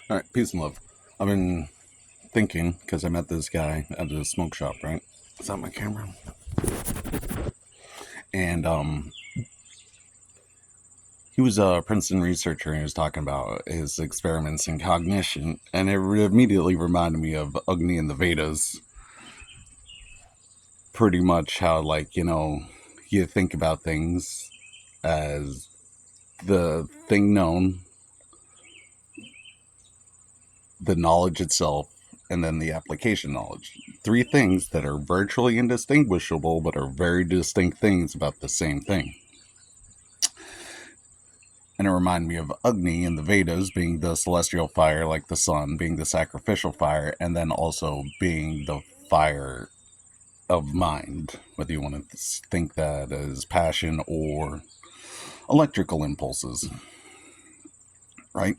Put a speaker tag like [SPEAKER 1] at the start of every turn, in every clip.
[SPEAKER 1] All right, peace and love. I've been thinking because I met this guy at the smoke shop, right? Is that my camera? And he was a Princeton researcher and he was talking about his experiments in cognition, and it immediately reminded me of Agni and the Vedas. Pretty much how, like, you think about things as the thing known, the knowledge itself, and then the application knowledge. Three things that are virtually indistinguishable but are very distinct things about the same thing. And it reminded me of Agni in the Vedas being the celestial fire, like the sun, being the sacrificial fire, and then also being the fire of mind, whether you want to think that as passion or electrical impulses, right?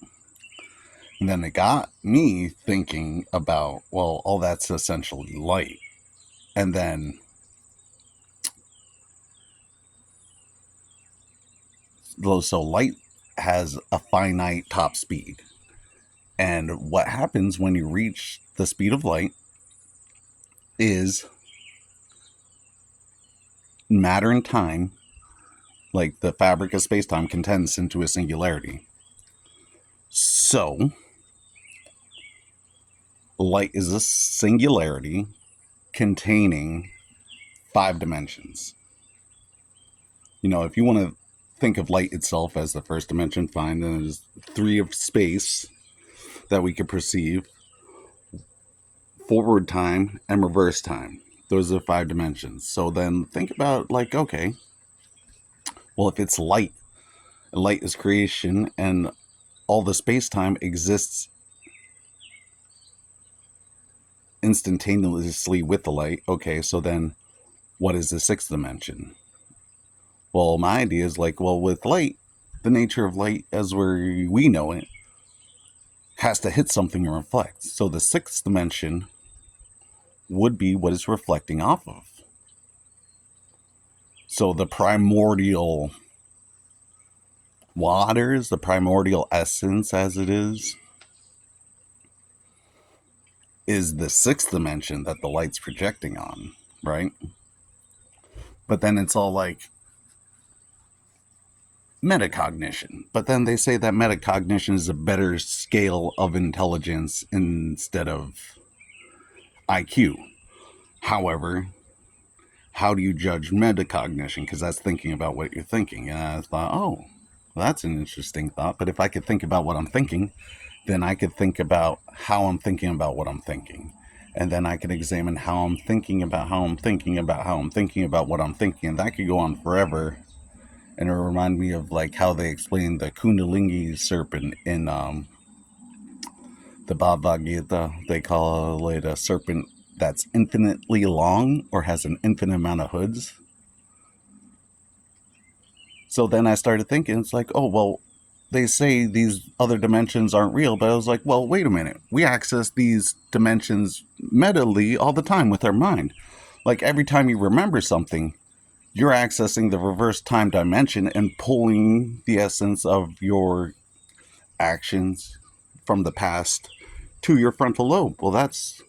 [SPEAKER 1] And then it got me thinking about, well, all that's essentially light. And then so light has a finite top speed. And what happens when you reach the speed of light is matter and time, like the fabric of space-time, condense into a singularity. So light is a singularity containing 5 dimensions. If you want to think of light itself as the first dimension, fine. Then there's 3 of space that we could perceive: forward time and reverse time. Those are 5 dimensions. So then think about, like, okay, well, if it's light, light is creation, and all the space-time exists instantaneously with the light. Okay, so then what is the 6th dimension? Well, my idea is like, well, with light, the nature of light as we know it has to hit something and reflect. So the 6th dimension would be what it's reflecting off of. So the primordial waters, the primordial essence as it is the 6th dimension that the light's projecting on, right? But then it's all like metacognition. But then they say that metacognition is a better scale of intelligence instead of IQ. However, how do you judge metacognition? Because that's thinking about what you're thinking. And I thought, oh, well, that's an interesting thought. But if I could think about what I'm thinking, then I could think about how I'm thinking about what I'm thinking. And then I could examine how I'm thinking about how I'm thinking about how I'm thinking about what I'm thinking. And that could go on forever. And it reminded me of like how they explain the Kundalini serpent in the Bhagavad Gita. They call it a serpent that's infinitely long or has an infinite amount of hoods. So then I started thinking, it's like, oh, well, they say these other dimensions aren't real, but I was like, well, wait a minute. We access these dimensions mentally all the time with our mind. Like every time you remember something, you're accessing the reverse time dimension and pulling the essence of your actions from the past to your frontal lobe. Well, that's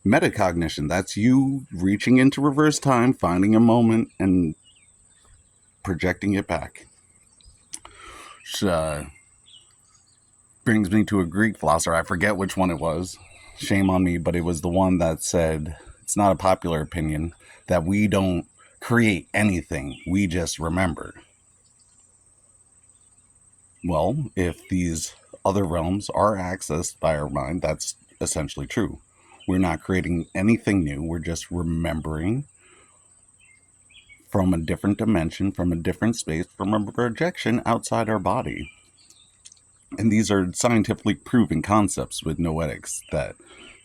[SPEAKER 1] metacognition. That's you reaching into reverse time, finding a moment, and projecting it back. Which brings me to a Greek philosopher. I forget which one it was. Shame on me, but it was the one that said, it's not a popular opinion, that we don't create anything, we just remember. Well, if these other realms are accessed by our mind, that's essentially true. We're not creating anything new, we're just remembering from a different dimension, from a different space, from a projection outside our body. And these are scientifically proven concepts with noetics, that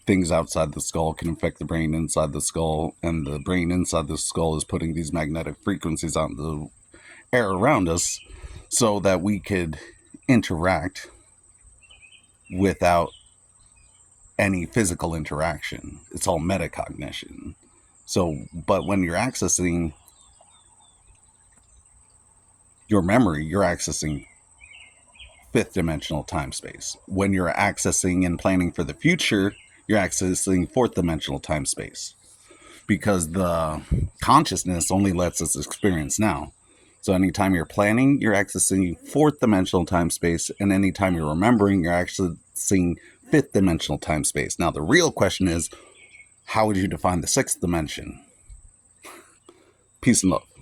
[SPEAKER 1] things outside the skull can affect the brain inside the skull, and the brain inside the skull is putting these magnetic frequencies out in the air around us so that we could interact without any physical interaction. It's all metacognition. So, but when you're accessing your memory, you're accessing fifth dimensional time space. When you're accessing and planning for the future, you're accessing fourth dimensional time space. Because the consciousness only lets us experience now. So anytime you're planning, you're accessing fourth dimensional time space, and anytime you're remembering, you're accessing fifth dimensional time space. Now the real question is, how would you define the sixth dimension? Peace and love.